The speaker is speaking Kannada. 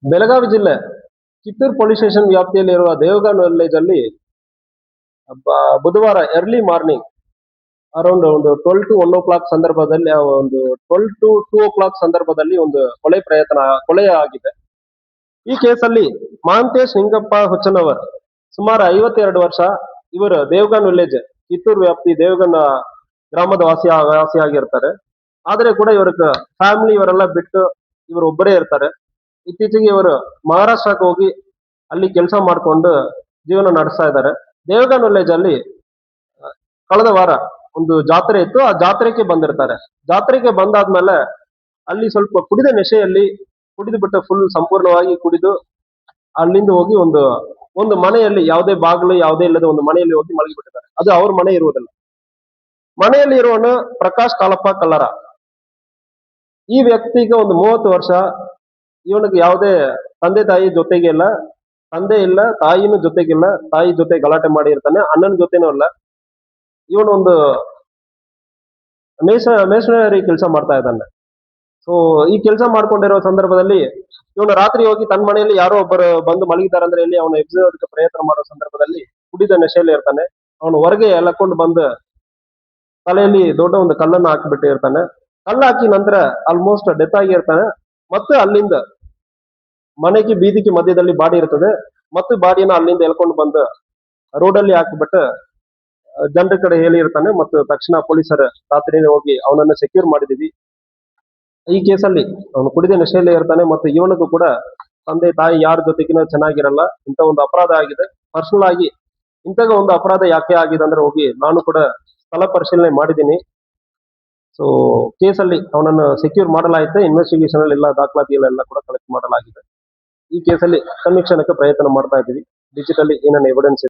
ಬೆಳಗಾವಿ ಜಿಲ್ಲೆ ಕಿತ್ತೂರು ಪೊಲೀಸ್ ಸ್ಟೇಷನ್ ವ್ಯಾಪ್ತಿಯಲ್ಲಿರುವ ದೇವಗನ್ ವಿಲೇಜ್ ಅಲ್ಲಿ ಬುಧವಾರ ಎರ್ಲಿ ಮಾರ್ನಿಂಗ್ ಅರೌಂಡ್ ಒಂದು 12 to 1 o'clock ಸಂದರ್ಭದಲ್ಲಿ ಒಂದು 12 to 2 o'clock ಸಂದರ್ಭದಲ್ಲಿ ಒಂದು ಕೊಲೆ ಆಗಿದೆ. ಈ ಕೇಸಲ್ಲಿ ಮಹಾಂತೇಶ್ ನಿಂಗಪ್ಪ ಹುಚ್ಚನವರ್ ಸುಮಾರು 52 ವರ್ಷ. ಇವರು ದೇವಗನ್ ವಿಲೇಜ್ ಕಿತ್ತೂರು ವ್ಯಾಪ್ತಿ ದೇವಗನ್ ಗ್ರಾಮದ ವಾಸಿಯಾಗಿರ್ತಾರೆ. ಆದ್ರೆ ಕೂಡ ಇವ್ರ ಫ್ಯಾಮಿಲಿ ಇವರೆಲ್ಲ ಬಿಟ್ಟು ಇವರು ಒಬ್ಬರೇ ಇರ್ತಾರೆ. ಇತ್ತೀಚೆಗೆ ಇವರು ಮಹಾರಾಷ್ಟ್ರಕ್ಕೆ ಹೋಗಿ ಅಲ್ಲಿ ಕೆಲಸ ಮಾಡ್ಕೊಂಡು ಜೀವನ ನಡೆಸ್ತಾ ಇದ್ದಾರೆ. ದೇವಗನ್ ವಿಲೇಜ್ ಅಲ್ಲಿ ಕಳೆದ ವಾರ ಒಂದು ಜಾತ್ರೆ ಇತ್ತು. ಆ ಜಾತ್ರೆಗೆ ಬಂದಿರ್ತಾರೆ. ಜಾತ್ರೆಗೆ ಬಂದಾದ್ಮೇಲೆ ಅಲ್ಲಿ ಸ್ವಲ್ಪ ಕುಡಿದ ನೆಶೆಯಲ್ಲಿ ಕುಡಿದು ಬಿಟ್ಟು ಫುಲ್ ಸಂಪೂರ್ಣವಾಗಿ ಕುಡಿದು ಅಲ್ಲಿಂದ ಹೋಗಿ ಒಂದು ಮನೆಯಲ್ಲಿ ಯಾವುದೇ ಬಾಗಿಲು ಯಾವುದೇ ಇಲ್ಲದ ಒಂದು ಮನೆಯಲ್ಲಿ ಹೋಗಿ ಮಲಗಿಬಿಟ್ಟಿದ್ದಾರೆ. ಅದು ಅವ್ರ ಮನೆ ಇರುವುದಿಲ್ಲ. ಮನೆಯಲ್ಲಿ ಇರುವವನು ಪ್ರಕಾಶ್ ಕಾಲಪ್ಪ ಕಲ್ಲರ. ಈ ವ್ಯಕ್ತಿಗೆ ಒಂದು 30 ವರ್ಷ. ಇವನಿಗೆ ಯಾವುದೇ ತಂದೆ ತಾಯಿ ಜೊತೆಗೆ ಇಲ್ಲ, ತಂದೆ ಇಲ್ಲ, ತಾಯಿನೂ ಜೊತೆಗಿಲ್ಲ. ತಾಯಿ ಜೊತೆ ಗಲಾಟೆ ಮಾಡಿರ್ತಾನೆ, ಅಣ್ಣನ ಜೊತೆನೂ ಇಲ್ಲ. ಇವನೊಂದು ಮೇಷನರಿ ಕೆಲಸ ಮಾಡ್ತಾ ಇದ್ದಾನೆ. ಸೊ ಈ ಕೆಲಸ ಮಾಡ್ಕೊಂಡಿರೋ ಸಂದರ್ಭದಲ್ಲಿ ಇವನು ರಾತ್ರಿ ಹೋಗಿ ತನ್ನ ಮನೆಯಲ್ಲಿ ಯಾರೋ ಒಬ್ಬರು ಬಂದು ಮಲಗಿದ್ದಾರೆ ಅಂದ್ರೆ ಇಲ್ಲಿ ಅವನು ಎಬ್ಬಿಸೋದಕ್ಕೆ ಪ್ರಯತ್ನ ಮಾಡೋ ಸಂದರ್ಭದಲ್ಲಿ ಕುಡಿದ ನೆಶೆಯಲ್ಲಿ ಇರ್ತಾನೆ. ಅವನು ಹೊರಗೆ ಎಳ್ಕೊಂಡು ಬಂದು ತಲೆಯಲ್ಲಿ ದೊಡ್ಡ ಒಂದು ಕಲ್ಲನ್ನು ಹಾಕಿಬಿಟ್ಟಿರ್ತಾನೆ. ಕಲ್ಲು ಹಾಕಿ ನಂತರ ಆಲ್ಮೋಸ್ಟ್ ಡೆತ್ ಆಗಿರ್ತಾನೆ. ಮತ್ತೆ ಅಲ್ಲಿಂದ ಮನೆಗೆ ಬೀದಿಗೆ ಮಧ್ಯದಲ್ಲಿ ಬಾಡಿ ಇರ್ತದೆ. ಮತ್ತು ಬಾಡಿಯನ್ನು ಅಲ್ಲಿಂದ ಎಳ್ಕೊಂಡು ಬಂದು ರೋಡಲ್ಲಿ ಹಾಕಿಬಿಟ್ಟು ಜನರ ಕಡೆ ಹೇಳಿರ್ತಾನೆ. ಮತ್ತು ತಕ್ಷಣ ಪೊಲೀಸರು ರಾತ್ರಿನೇ ಹೋಗಿ ಅವನನ್ನು ಸೆಕ್ಯೂರ್ ಮಾಡಿದೀವಿ. ಈ ಕೇಸಲ್ಲಿ ಅವನು ಕುಡಿದ ನೆಶೆಯಲ್ಲೇ ಇರ್ತಾನೆ. ಮತ್ತು ಇವನಿಗೂ ಕೂಡ ತಂದೆ ತಾಯಿ ಯಾರ ಜೊತೆಗಿನ ಚೆನ್ನಾಗಿರಲ್ಲ. ಇಂಥ ಒಂದು ಅಪರಾಧ ಆಗಿದೆ. ಪರ್ಸನಲ್ ಆಗಿ ಇಂಥ ಒಂದು ಅಪರಾಧ ಯಾಕೆ ಆಗಿದೆ ಅಂದ್ರೆ ಹೋಗಿ ನಾನು ಕೂಡ ಸ್ಥಳ ಪರಿಶೀಲನೆ ಮಾಡಿದ್ದೀನಿ. ಸೊ ಕೇಸಲ್ಲಿ ಅವನನ್ನು ಸೆಕ್ಯೂರ್ ಮಾಡಲಾಯಿತು. ಇನ್ವೆಸ್ಟಿಗೇಷನ್ ಅಲ್ಲಿ ಎಲ್ಲ ದಾಖಲಾತಿಗಳೆಲ್ಲ ಕೂಡ ಕಲೆಕ್ಟ್ ಮಾಡಲಾಗಿದೆ. ಈ ಕೇಸಲ್ಲಿ ಕನ್ವಿಕ್ಷನ್ಗೆ ಪ್ರಯತ್ನ ಮಾಡ್ತಾ ಇದ್ದೀವಿ. ಡಿಜಿಟಲಿ ಏನೇನು ಎವಿಡೆನ್ಸ್